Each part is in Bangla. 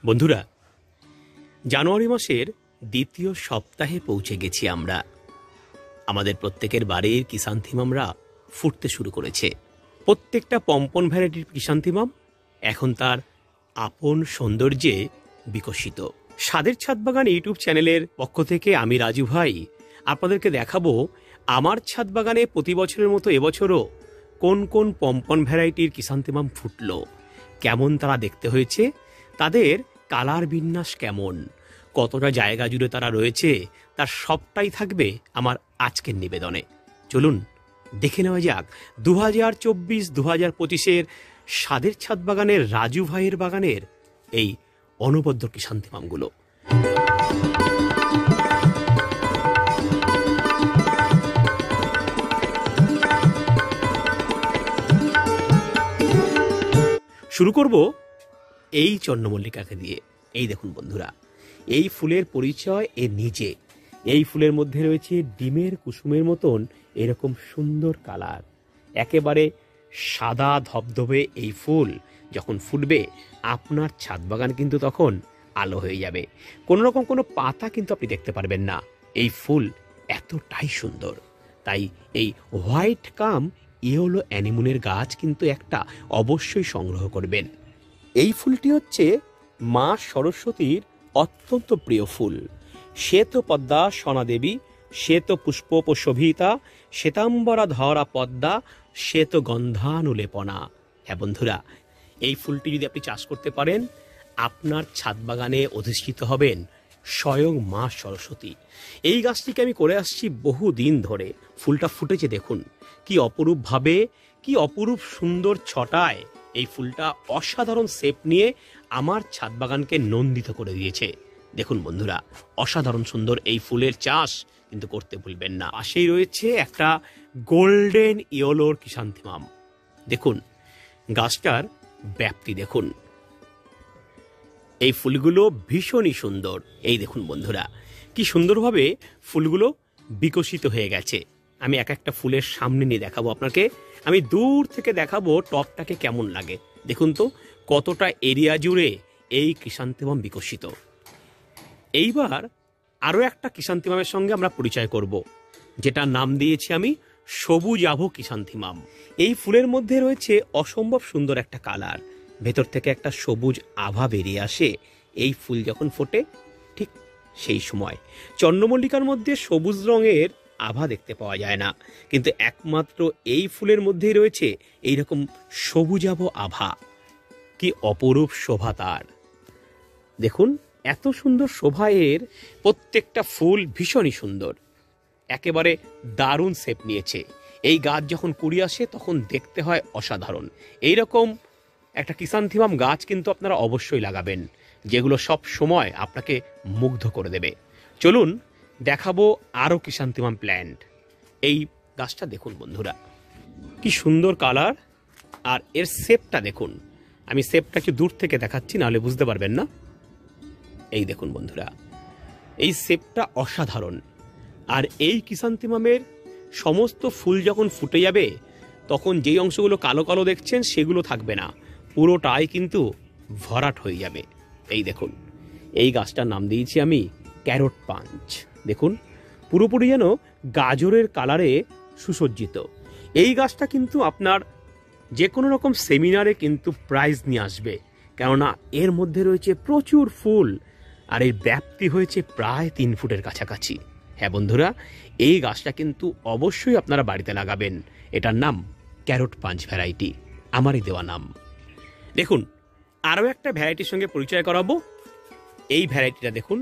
বন্ধুরা, জানুয়ারি মাসের দ্বিতীয় সপ্তাহে পৌঁছে গেছি আমরা। আমাদের প্রত্যেকের বাড়ির কিষান্থিমামরা ফুটতে শুরু করেছে। প্রত্যেকটা পম্পন ভ্যারাইটির কিষান্থিমাম এখন তার আপন সৌন্দর্যে বিকশিত। স্বাদের ছাদ বাগান ইউটিউব চ্যানেলের পক্ষ থেকে আমি রাজু ভাই আপনাদেরকে দেখাবো আমার ছাদ বাগানে প্রতি বছরের মতো এবছরও কোন কোন পম্পন ভ্যারাইটির কিষান্থিমাম ফুটলো, কেমন তারা দেখতে হয়েছে, তাদের কালার বিন্যাস কেমন, কতটা জায়গা জুড়ে তারা রয়েছে, তার সবটাই থাকবে আমার আজকের নিবেদনে। চলুন দেখে নেওয়া যাক 2024-2025 স্বাদের ছাদ বাগানের রাজু ভাইয়ের বাগানের এই অনবদ্য কিষান্থিমামগুলো। শুরু করব এই চন্দ্রমল্লিকাকে দিয়ে। এই দেখুন বন্ধুরা, এই ফুলের পরিচয় এর নিজে। এই ফুলের মধ্যে রয়েছে ডিমের কুসুমের মতন এরকম সুন্দর কালার, একেবারে সাদা ধবধবে। এই ফুল যখন ফুটবে আপনার ছাদ বাগান কিন্তু তখন আলো হয়ে যাবে। কোনো রকম কোনো পাতা কিন্তু আপনি দেখতে পারবেন না, এই ফুল এতটাই সুন্দর। তাই এই হোয়াইট কাম ইয়েলো অ্যানিমনের গাছ কিন্তু একটা অবশ্যই সংগ্রহ করবেন। এই ফুলটি হচ্ছে মা সরস্বতীর অত্যন্ত প্রিয় ফুল। শ্বেত পদ্মা সোনাদেবী, শ্বেত পুষ্পোপশোভিতা, শ্বেতাম্বরা ধরা পদ্মা, শ্বেত গন্ধানুলেপনা। হ্যাঁ বন্ধুরা, এই ফুলটি যদি আপনি চাষ করতে পারেন, আপনার ছাদ বাগানে অধিষ্ঠিত হবেন স্বয়ং মা সরস্বতী। এই গাছটিকে আমি করে আসছি বহু দিন ধরে। ফুলটা ফুটেছে দেখুন, কি অপরূপভাবে, কি অপরূপ সুন্দর ছটায় এই ফুলটা অসাধারণ শেপ নিয়ে আমার ছাদ বাগানকে নন্দিত করে দিয়েছে। দেখুন বন্ধুরা, অসাধারণ সুন্দর এই ফুলের চাষ কিন্তু করতে ভুলবেন না। পাশেই রয়েছে একটা গোল্ডেন ইয়েলোর কিষান্থিমাম। দেখুন গাছটার ব্যাপ্তি দেখুন, এই ফুলগুলো ভীষণই সুন্দর। এই দেখুন বন্ধুরা, কি সুন্দরভাবে ফুলগুলো বিকশিত হয়ে গেছে। আমি এক একটা ফুলের সামনে নিয়ে দেখাবো আপনাকে। আমি দূর থেকে দেখাবো টপটাকে কেমন লাগে। দেখুন তো কতটা এরিয়া জুড়ে এই কিষান্থিমাম বিকশিত। এইবার আরও একটা কিষান্থিমামের সঙ্গে আমরা পরিচয় করব, যেটা নাম দিয়েছি আমি সবুজ আভো কিষান্থিমাম। এই ফুলের মধ্যে রয়েছে অসম্ভব সুন্দর একটা কালার, ভেতর থেকে একটা সবুজ আভা বেরিয়ে আসে এই ফুল যখন ফোটে। ঠিক সেই সময় চন্দ্রমল্লিকার মধ্যে সবুজ রঙের আভা দেখতে পাওয়া যায় না, কিন্তু একমাত্র এই ফুলের মধ্যেই রয়েছে এইরকম সবুজাভ আভা। কি অপরূপ শোভা তার! দেখুন এত সুন্দর শোভা এর। প্রত্যেকটা ফুল ভীষণই সুন্দর, একেবারে দারুণ শেপ নিয়েছে। এই গাছ যখন কুড়ি আসে তখন দেখতে হয় অসাধারণ। এইরকম একটা কিষান্থিমাম গাছ কিন্তু আপনারা অবশ্যই লাগাবেন, যেগুলো সব সময় আপনাকে মুগ্ধ করে দেবে। চলুন দেখাবো আরও কিষান্থিমাম প্ল্যান্ট। এই গাছটা দেখুন বন্ধুরা, কি সুন্দর কালার, আর এর শেপটা দেখুন। আমি শেপটা একটু দূর থেকে দেখাচ্ছি, নাহলে বুঝতে পারবেন না। এই দেখুন বন্ধুরা, এই শেপটা অসাধারণ। আর এই কিষান্থিমামের সমস্ত ফুল যখন ফুটে যাবে তখন যেই অংশগুলো কালো কালো দেখছেন সেগুলো থাকবে না, পুরোটাই কিন্তু ভরাট হয়ে যাবে। এই দেখুন, এই গাছটার নাম দিয়েছি আমি ক্যারট পাঞ্চ। দেখুন পুরোপুরি যেন গাজরের কালারে সুসজ্জিত। এই গাছটা কিন্তু আপনার যে কোনো রকম সেমিনারে কিন্তু প্রাইজ নিয়ে আসবে, কেননা এর মধ্যে রয়েছে প্রচুর ফুল, আর এর ব্যাপ্তি হয়েছে প্রায় 3 ফুটের কাছাকাছি। হ্যাঁ বন্ধুরা, এই গাছটা কিন্তু অবশ্যই আপনারা বাড়িতে লাগাবেন। এটার নাম ক্যারট পাঞ্চ ভ্যারাইটি, আমারই দেওয়া নাম। দেখুন আরও একটা ভ্যারাইটির সঙ্গে পরিচয় করাবো। এই ভ্যারাইটিটা দেখুন,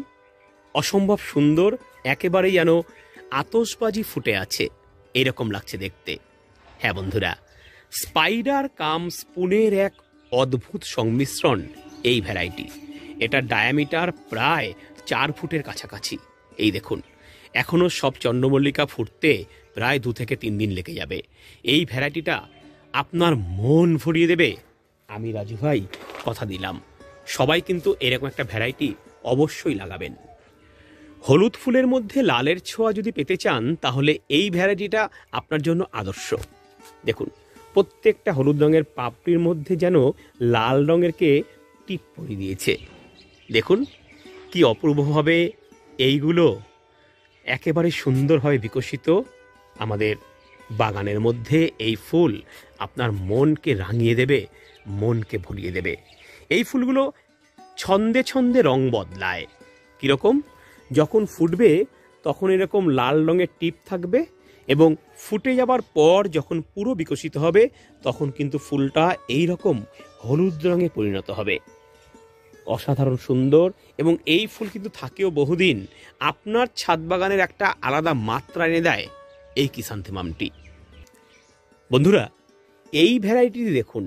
অসম্ভব সুন্দর, একেবারেই যেন আতশবাজি ফুটে আছে এরকম লাগছে দেখতে। হ্যাঁ বন্ধুরা, স্পাইডার কাম স্পুনের এক অদ্ভুত সংমিশ্রণ এই ভ্যারাইটি। এটার ডায়ামিটার প্রায় 4 ফুটের কাছাকাছি। এই দেখুন, এখনও সব চন্দ্রমল্লিকা ফুটতে প্রায় 2 থেকে 3 দিন লেগে যাবে। এই ভ্যারাইটিটা আপনার মন ভরিয়ে দেবে। আমি রাজু ভাই কথা দিলাম, সবাই কিন্তু এরকম একটা ভ্যারাইটি অবশ্যই লাগাবেন। হলুদ ফুলের মধ্যে লালের ছোঁয়া যদি পেতে চান তাহলে এই ভ্যারাইটিটা আপনার জন্য আদর্শ। দেখুন প্রত্যেকটা হলুদ রঙের পাপড়ির মধ্যে যেন লাল রঙের কে টিপ পরিয়ে দিয়েছে। দেখুন কি অপূর্বভাবে এইগুলো একেবারে সুন্দরভাবে বিকশিত আমাদের বাগানের মধ্যে। এই ফুল আপনার মনকে রাঙিয়ে দেবে, মনকে ভরিয়ে দেবে। এই ফুলগুলো ছন্দে ছন্দে রং বদলায়। কীরকম? যখন ফুটবে তখন এরকম লাল রঙের টিপ থাকবে, এবং ফুটে যাবার পর যখন পুরো বিকশিত হবে তখন কিন্তু ফুলটা এই রকম হলুদ রঙে পরিণত হবে। অসাধারণ সুন্দর, এবং এই ফুল কিন্তু থাকেও বহুদিন। আপনার ছাদ বাগানের একটা আলাদা মাত্রা এনে দেয় এই ক্রিসান্থেমামটি। বন্ধুরা, এই ভ্যারাইটি দেখুন,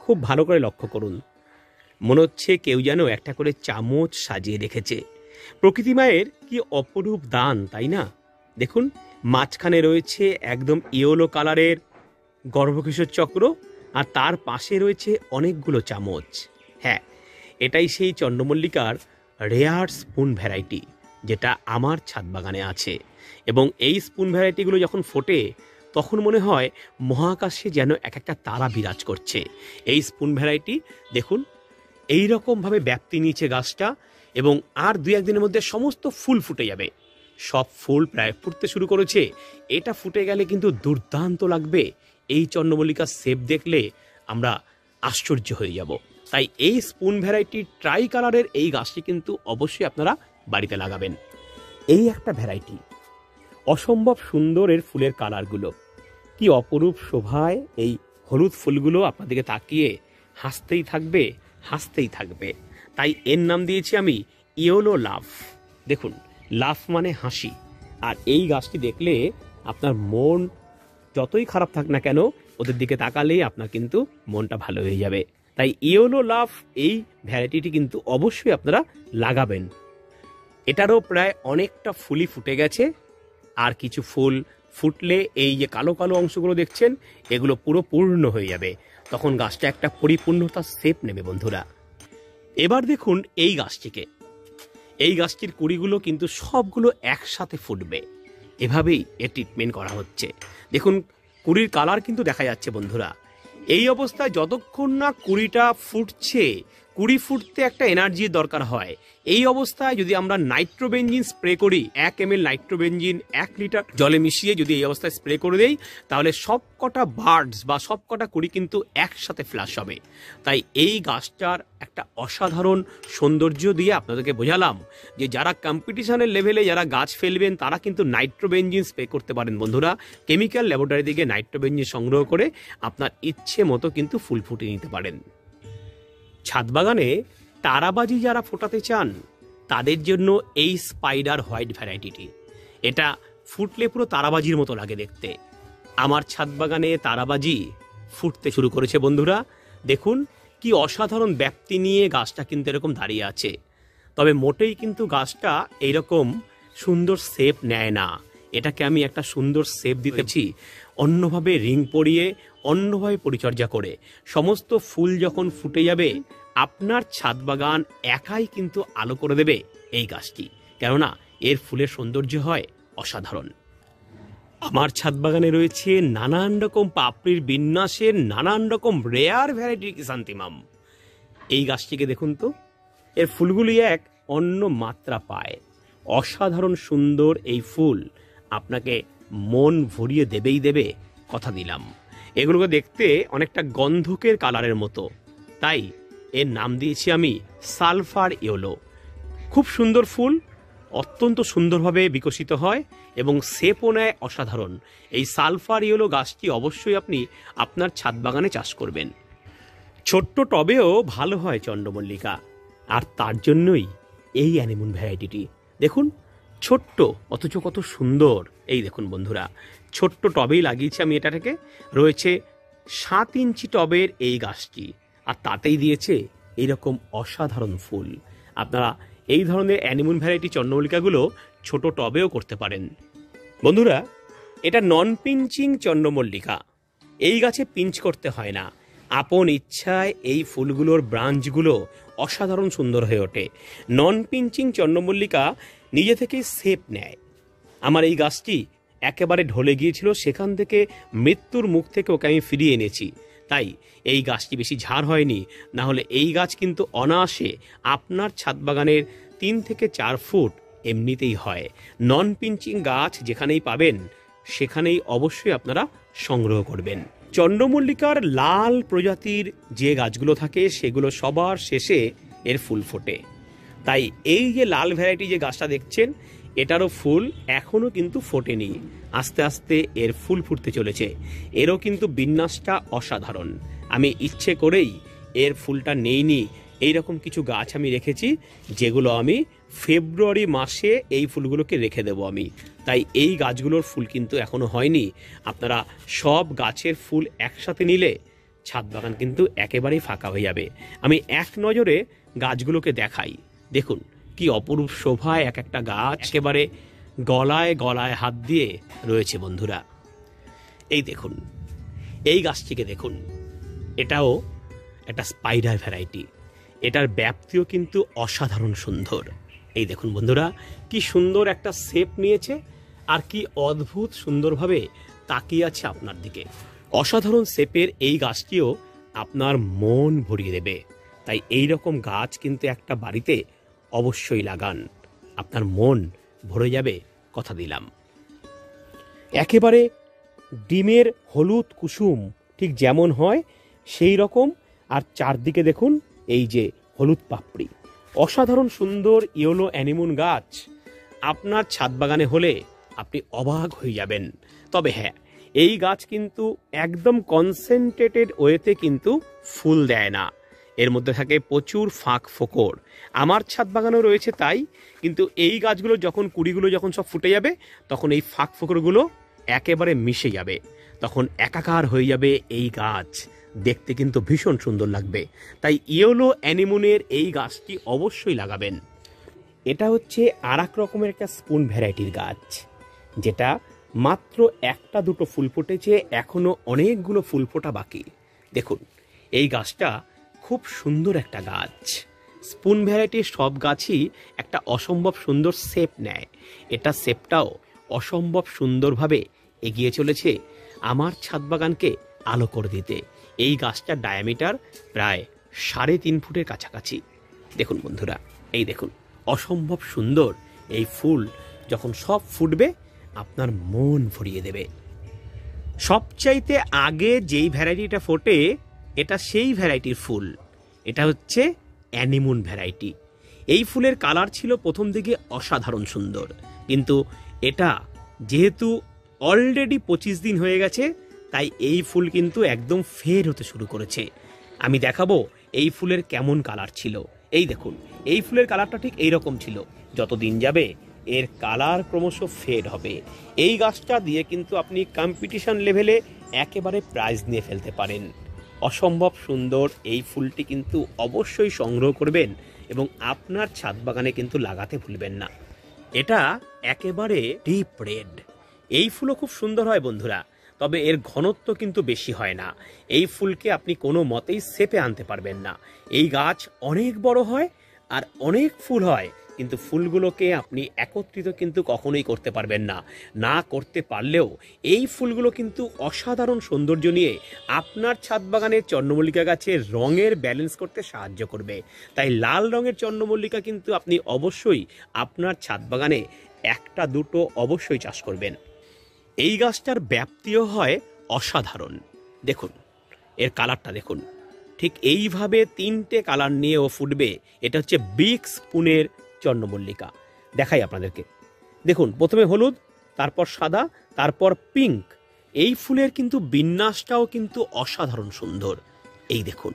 খুব ভালো করে লক্ষ্য করুন। মনে হচ্ছে কেউ যেন একটা করে চামচ সাজিয়ে রেখেছে। প্রকৃতি মায়ের কি অপরূপ দান, তাই না? দেখুন, মাঝখানে রয়েছে একদম ইয়েলো কালারের গর্ভকিশোর চক্র, আর তার পাশে রয়েছে অনেকগুলো চামচ। হ্যাঁ, এটাই সেই চন্দ্রমল্লিকার রেয়ার স্পুন ভ্যারাইটি, যেটা আমার ছাদ বাগানে আছে। এবং এই স্পুন ভ্যারাইটিগুলো যখন ফোটে তখন মনে হয় মহাকাশে যেন এক একটা তারা বিরাজ করছে। এই স্পুন ভ্যারাইটি দেখুন এই রকমভাবে ব্যাপ্তি নিয়েছে গাছটা, এবং আর 2-1 দিনের মধ্যে সমস্ত ফুল ফুটে যাবে। সব ফুল প্রায় ফুটতে শুরু করেছে। এটা ফুটে গেলে কিন্তু দুর্দান্ত লাগবে। এই চন্দ্রমল্লিকার শেপ দেখলে আমরা আশ্চর্য হয়ে যাব। তাই এই স্পুন ভ্যারাইটি ট্রাই কালারের এই গাছটি কিন্তু অবশ্যই আপনারা বাড়িতে লাগাবেন। এই একটা ভ্যারাইটি, অসম্ভব সুন্দর এর ফুলের কালারগুলো, কি অপরূপ শোভায়। এই হলুদ ফুলগুলো আপনাদেরকে তাকিয়ে হাসতেই থাকবে, হাসতেই থাকবে। তাই এর নাম দিয়েছি আমি ইয়েলো লাভ। দেখুন, লাভ মানে হাসি। আর এই গাছটি দেখলে আপনার মন যতই খারাপ থাক না কেন, ওদের দিকে তাকালেই আপনার কিন্তু মনটা ভালো হয়ে যাবে। তাই ইয়েলো লাভ এই ভ্যারাইটিটি কিন্তু অবশ্যই আপনারা লাগাবেন। এটারও প্রায় অনেকটা ফুলই ফুটে গেছে, আর কিছু ফুল ফুটলে এই যে কালো কালো অংশগুলো দেখছেন এগুলো পুরো পূর্ণ হয়ে যাবে। তখন গাছটা একটা পরিপূর্ণতার শেপ নেবে। বন্ধুরা, এবার দেখুন এই গাছটিকে। এই গাছটির কুড়িগুলো কিন্তু সবগুলো একসাথে ফুটবে, এভাবেই এর ট্রিটমেন্ট করা হচ্ছে। দেখুন, কুড়ির কালার কিন্তু দেখা যাচ্ছে। বন্ধুরা, এই অবস্থায় যতক্ষণ না কুড়িটা ফুটছে, কুড়ি ফুটতে একটা এনার্জির দরকার হয়। এই অবস্থায় যদি আমরা নাইট্রোবেনজিন স্প্রে করি, 1 ml নাইট্রোবেনজিন 1 লিটার জলে মিশিয়ে যদি এই অবস্থায় স্প্রে করে দেই, তাহলে সবকটা বার্ডস বা সবকটা কুড়ি কিন্তু একসাথে ফ্লাশ হবে। তাই এই গাছটার একটা অসাধারণ সৌন্দর্য দিয়ে আপনাদেরকে বোঝালাম যে যারা কম্পিটিশনের লেভেলে যারা গাছ ফেলবেন তারা কিন্তু নাইট্রোবেনজিন স্প্রে করতে পারেন। বন্ধুরা, কেমিক্যাল ল্যাবরেটরি থেকে নাইট্রোবেনজিন সংগ্রহ করে আপনার ইচ্ছে মতো কিন্তু ফুল ফুটিয়ে নিতে পারেন। ছাদ বাগানে তারাবাজি যারা ফোটাতে চান তাদের জন্য এই স্পাইডার হোয়াইট ভ্যারাইটিটি, এটা ফুটলে পুরো তারাবাজির মতো লাগে দেখতে। আমার ছাদ বাগানে তারাবাজি ফুটতে শুরু করেছে। বন্ধুরা, দেখুন কি অসাধারণ ব্যাপ্তি নিয়ে গাছটা কিন্তু এরকম দাঁড়িয়ে আছে। তবে মোটেই কিন্তু গাছটা এইরকম সুন্দর শেপ নেয় না। এটাকে আমি একটা সুন্দর শেপ দিতেছি অন্যভাবে রিং পরিয়ে, অন্যভাবে পরিচর্যা করে। সমস্ত ফুল যখন ফুটে যাবে আপনার ছাদ বাগান একাই কিন্তু আলো করে দেবে এই গাছটি, কেননা এর ফুলের সৌন্দর্য হয় অসাধারণ। আমার ছাদ বাগানে রয়েছে নানান রকম পাপড়ির বিন্যাসের নানান রকম রেয়ার ভ্যারাইটির ক্রিসান্থেমাম। এই গাছটিকে দেখুন তো, এর ফুলগুলি এক অন্য মাত্রা পায়। অসাধারণ সুন্দর এই ফুল আপনাকে মন ভরিয়ে দেবেই দেবে, কথা দিলাম। এগুলোকে দেখতে অনেকটা গন্ধকের কালারের মতো, তাই এর নাম দিয়েছি আমি সালফার ইয়েলো। খুব সুন্দর ফুল, অত্যন্ত সুন্দরভাবে বিকশিত হয় এবং শেপও নেয় অসাধারণ। এই সালফার ইয়েলো গাছটি অবশ্যই আপনি আপনার ছাদ বাগানে চাষ করবেন। ছোট্ট টবেও ভালো হয় চন্দ্রমল্লিকা, আর তার জন্যই এই অ্যানিমন ভ্যারাইটিটি। দেখুন, ছোট্ট অথচ কত সুন্দর। এই দেখুন বন্ধুরা, ছোট্ট টবেই লাগিয়েছি আমি এটাকে। রয়েছে 7 ইঞ্চি টবের এই গাছটি, আর তাতেই দিয়েছে এইরকম অসাধারণ ফুল। আপনারা এই ধরনের অ্যানিমন ভ্যারাইটি চন্দ্রমল্লিকাগুলো ছোট টবেও করতে পারেন। বন্ধুরা, এটা নন পিঞ্চিং চন্দ্রমল্লিকা। এই গাছে পিঞ্চ করতে হয় না, আপন ইচ্ছায় এই ফুলগুলোর ব্রাঞ্চগুলো অসাধারণ সুন্দর হয়ে ওঠে। নন পিঞ্চিং চন্দ্রমল্লিকা নিজে থেকেই শেপ নেয়। আমার এই গাছটি একেবারে ঢলে গিয়েছিল, সেখান থেকে মৃত্যুর মুখ থেকে ওকে আমি ফিরিয়ে এনেছি। তাই এই গাছটি বেশি ঝাড় হয়নি, না হলে এই গাছ কিন্তু অনায়াসে আপনার ছাদ বাগানের 3 থেকে 4 ফুট এমনিতেই হয়। নন পিঞ্চিং গাছ যেখানেই পাবেন সেখানেই অবশ্যই আপনারা সংগ্রহ করবেন। চন্দ্রমল্লিকার লাল প্রজাতির যে গাছগুলো থাকে সেগুলো সবার শেষে এর ফুল ফোটে। তাই এই যে লাল ভ্যারাইটি যে গাছটা দেখছেন, এটারও ফুল এখনও কিন্তু ফোটেনি, আস্তে আস্তে এর ফুল ফুটতে চলেছে। এরও কিন্তু বিন্যাসটা অসাধারণ। আমি ইচ্ছে করেই এর ফুলটা নেইনি, এইরকম কিছু গাছ আমি রেখেছি যেগুলো আমি ফেব্রুয়ারি মাসে এই ফুলগুলোকে রেখে দেব আমি। তাই এই গাছগুলোর ফুল কিন্তু এখনো হয়নি। আপনারা সব গাছের ফুল একসাথে নিলে ছাদ বাগান কিন্তু একেবারেই ফাঁকা হয়ে যাবে। আমি এক নজরে গাছগুলোকে দেখাই। দেখুন কি অপরূপ শোভায় এক একটা গাছ একেবারে গলায় গলায় হাত দিয়ে রয়েছে বন্ধুরা। এই দেখুন, এই গাছটিকে দেখুন, এটাও একটা স্পাইডার ভ্যারাইটি। এটার ব্যাপ্তিও কিন্তু অসাধারণ সুন্দর। এই দেখুন বন্ধুরা, কি সুন্দর একটা শেপ নিয়েছে আর কি অদ্ভুত সুন্দরভাবে তাকিয়ে আছে আপনার দিকে। অসাধারণ শেপের এই গাছটিও আপনার মন ভরিয়ে দেবে। তাই এই রকম গাছ কিন্তু একটা বাড়িতে অবশ্যই লাগান, আপনার মন ভরে যাবে, কথা দিলাম। একেবারে ডিমের হলুদ কুসুম ঠিক যেমন হয় সেই রকম, আর চারদিকে দেখুন এই যে হলুদ পাপড়ি, অসাধারণ সুন্দর ইয়েলো অ্যানিমন গাছ আপনার ছাদ বাগানে হলে আপনি অবাক হয়ে যাবেন। তবে হ্যাঁ, এই গাছ কিন্তু একদম কনসেন্ট্রেটেড ওয়েতে কিন্তু ফুল দেয় না, এর মধ্যে থাকে প্রচুর ফাঁক ফোকর। আমার ছাদ বাগানেও রয়েছে তাই, কিন্তু এই গাছগুলো যখন কুড়িগুলো যখন সব ফুটে যাবে তখন এই ফাঁক ফোকরগুলো একেবারে মিশে যাবে, তখন একাকার হয়ে যাবে এই গাছ, দেখতে কিন্তু ভীষণ সুন্দর লাগবে। তাই ইয়েলো অ্যানিমনের এই গাছটি অবশ্যই লাগাবেন। এটা হচ্ছে আর এক রকমের একটা স্পুন ভ্যারাইটির গাছ, যেটা মাত্র একটা দুটো ফুল ফুটেছে, এখনো অনেকগুলো ফুল ফোটা বাকি। দেখুন এই গাছটা খুব সুন্দর একটা গাছ। স্পুন ভ্যারাইটির সব গাছই একটা অসম্ভব সুন্দর শেপ নেয়, এটা শেপটাও অসম্ভব সুন্দরভাবে এগিয়ে চলেছে আমার ছাদ বাগানকে আলো করে দিতে। এই গাছটার ডায়ামিটার প্রায় 3.5 ফুটের কাছাকাছি। দেখুন বন্ধুরা, এই দেখুন অসম্ভব সুন্দর এই ফুল যখন সব ফুটবে আপনার মন ভরিয়ে দেবে। সবচাইতে আগে যেই ভ্যারাইটিটা ফোটে এটা সেই ভ্যারাইটির ফুল, এটা হচ্ছে অ্যানিমন ভ্যারাইটি। এই ফুলের কালার ছিল প্রথম দিকে অসাধারণ সুন্দর, কিন্তু এটা যেহেতু অলরেডি 25 দিন হয়ে গেছে তাই এই ফুল কিন্তু একদম ফেড হতে শুরু করেছে। আমি দেখাবো এই ফুলের কেমন কালার ছিল। এই দেখুন, এই ফুলের কালারটা ঠিক এইরকম ছিল, যত দিন যাবে এর কালার ক্রমশ ফেড হবে। এই গাছটা দিয়ে কিন্তু আপনি কম্পিটিশন লেভেলে একেবারে প্রাইজ নিয়ে ফেলতে পারেন। অসম্ভব সুন্দর এই ফুলটি কিন্তু অবশ্যই সংগ্রহ করবেন এবং আপনার ছাদ বাগানে কিন্তু লাগাতে ভুলবেন না। এটা একেবারে ডিপ রেড। এই ফুলও খুব সুন্দর হয় বন্ধুরা, তবে এর ঘনত্ব কিন্তু বেশি হয় না। এই ফুলকে আপনি কোনো মতেই শেপে আনতে পারবেন না। এই গাছ অনেক বড় হয় আর অনেক ফুল হয়, কিন্তু ফুলগুলোকে আপনি একত্রিত কিন্তু কখনোই করতে পারবেন না। না করতে পারলেও এই ফুলগুলো কিন্তু অসাধারণ সৌন্দর্য নিয়ে আপনার ছাদ বাগানের চন্দ্রমল্লিকা গাছের রঙের ব্যালেন্স করতে সাহায্য করবে। তাই লাল রঙের চন্দ্রমল্লিকা কিন্তু আপনি অবশ্যই আপনার ছাদ বাগানে একটা দুটো অবশ্যই চাষ করবেন। এই গাছটার ব্যাপ্তিও হয় অসাধারণ। দেখুন এর কালারটা দেখুন, ঠিক এইভাবে 3টে কালার নিয়েও ফুটবে। এটা হচ্ছে বিগ স্পুনের চন্দ্রমল্লিকা। দেখাই আপনাদেরকে, দেখুন প্রথমে হলুদ, তারপর সাদা, তারপর পিঙ্ক। এই ফুলের কিন্তু বিন্যাসটাও কিন্তু অসাধারণ সুন্দর। এই দেখুন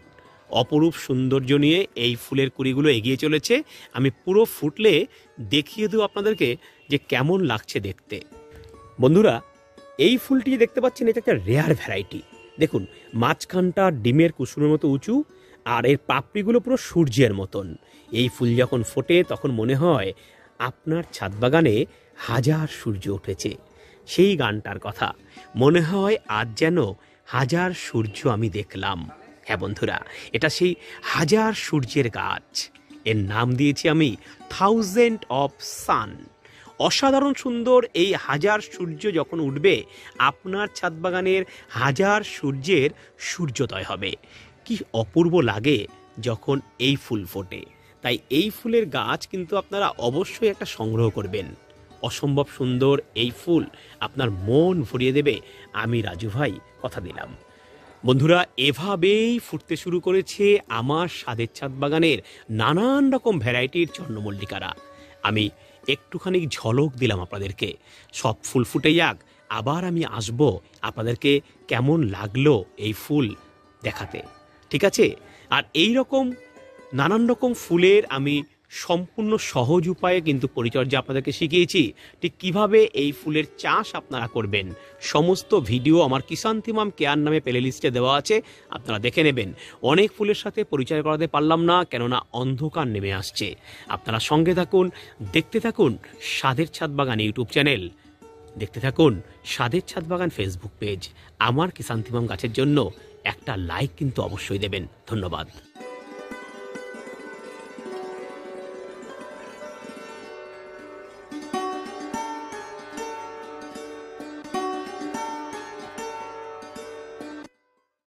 অপরূপ সৌন্দর্য নিয়ে এই ফুলের কুড়িগুলো এগিয়ে চলেছে। আমি পুরো ফুটলে দেখিয়ে দেব আপনাদেরকে যে কেমন লাগছে দেখতে। বন্ধুরা এই ফুলটি দেখতে পাচ্ছেন, এটা একটা রেয়ার ভ্যারাইটি। দেখুন মাঝখানটা ডিমের কুসুমের মতো উঁচু, আর এর পাপড়িগুলো পুরো সূর্যের মতন। এই ফুল যখন ফোটে তখন মনে হয় আপনার ছাদ বাগানে হাজার সূর্য উঠেছে। সেই গানটার কথা মনে হয় আজ যেন হাজার সূর্য আমি দেখলাম। হ্যাঁ বন্ধুরা, এটা সেই হাজার সূর্যের গাছ। এর নাম দিয়েছি আমি 1000 of Sun। অসাধারণ সুন্দর এই হাজার সূর্য যখন উঠবে আপনার ছাদ বাগানের হাজার সূর্যের সূর্যোদয় হবে। কি অপূর্ব লাগে যখন এই ফুল ফোটে। তাই এই ফুলের গাছ কিন্তু আপনারা অবশ্যই একটা সংগ্রহ করবেন। অসম্ভব সুন্দর এই ফুল আপনার মন ভরিয়ে দেবে, আমি রাজু ভাই কথা দিলাম। বন্ধুরা, এভাবেই ফুটতে শুরু করেছে আমার স্বাদের ছাদ বাগানের নানান রকম ভ্যারাইটির চন্দ্রমল্লিকারা। আমি একটুখানি ঝলক দিলাম আপনাদেরকে। সব ফুল ফুটে যাক, আবার আমি আসব আপনাদেরকে কেমন লাগলো এই ফুল দেখাতে, ঠিক আছে? আর এই রকম নানান রকম ফুলের আমি সম্পূর্ণ সহজ উপায়ে কিন্তু পরিচর্যা আপনাদেরকে শিখিয়েছি। ঠিক কিভাবে এই ফুলের চাষ আপনারা করবেন সমস্ত ভিডিও আমার কিষান্তিমাম কেয়ার নামে প্লে লিস্টে দেওয়া আছে, আপনারা দেখে নেবেন। অনেক ফুলের সাথে পরিচয় করাতে পারলাম না, কেননা অন্ধকার নেমে আসছে। আপনারা সঙ্গে থাকুন, দেখতে থাকুন স্বাদের ছাদ বাগান ইউটিউব চ্যানেল, দেখতে থাকুন স্বাদের ছাদ বাগান ফেসবুক পেজ। আমার কিষান্তিমাম গাছের জন্য একটা লাইক কিন্তু অবশ্যই দেবেন। ধন্যবাদ।